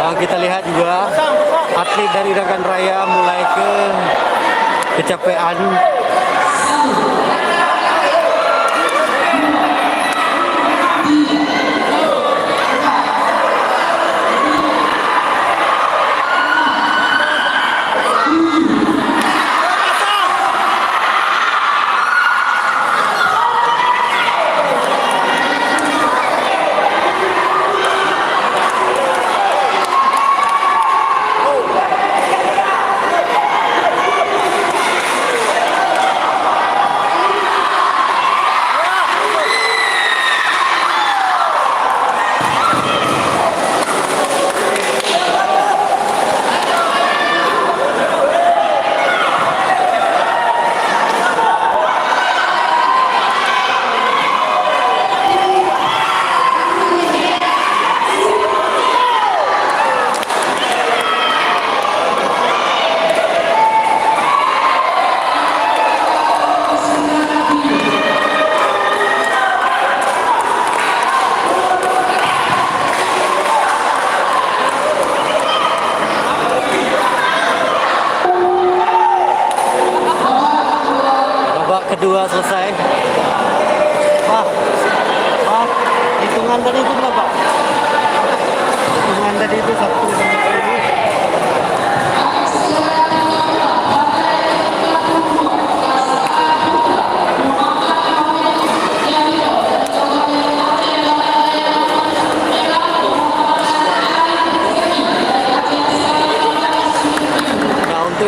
Kita lihat juga atlet dari Nagan Raya mulai kecapean. Kedua selesai. Pak, hitungan tadi itu berapa? Hitungan tadi itu 1.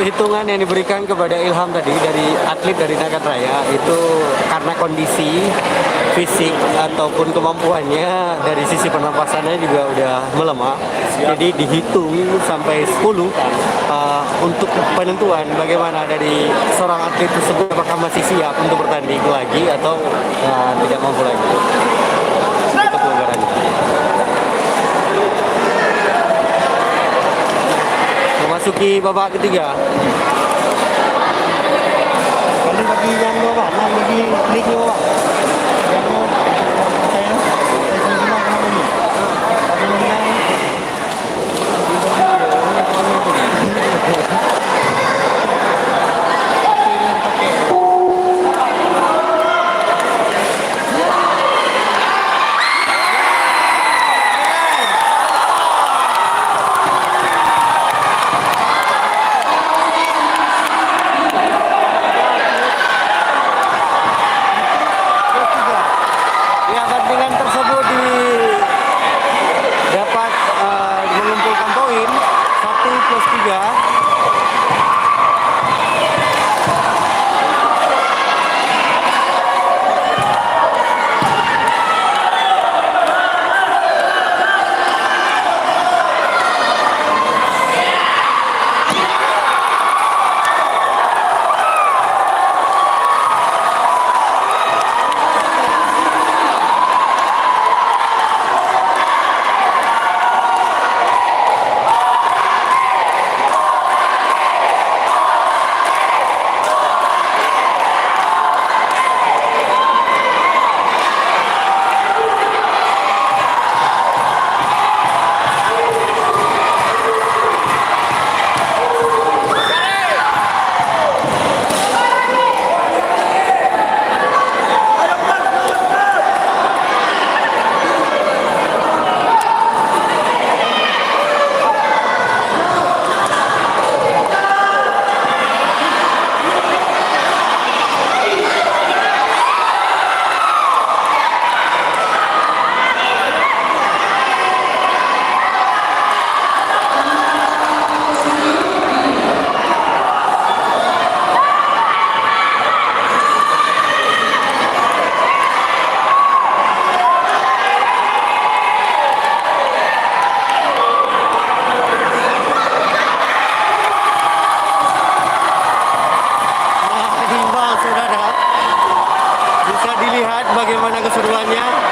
Hitungan yang diberikan kepada Ilham tadi dari atlet dari Nagan Raya itu karena kondisi fisik ataupun kemampuannya dari sisi pernapasannya juga udah melemah. Jadi dihitung sampai 10 untuk penentuan bagaimana dari seorang atlet tersebut apakah masih siap untuk bertanding lagi atau tidak mampu lagi. Itu pelanggarannya. Memasuki babak ketiga. Kali bagi yang bawah, bagi klik bawah. Yang saya semua kena ini. Bagaimana keseruannya?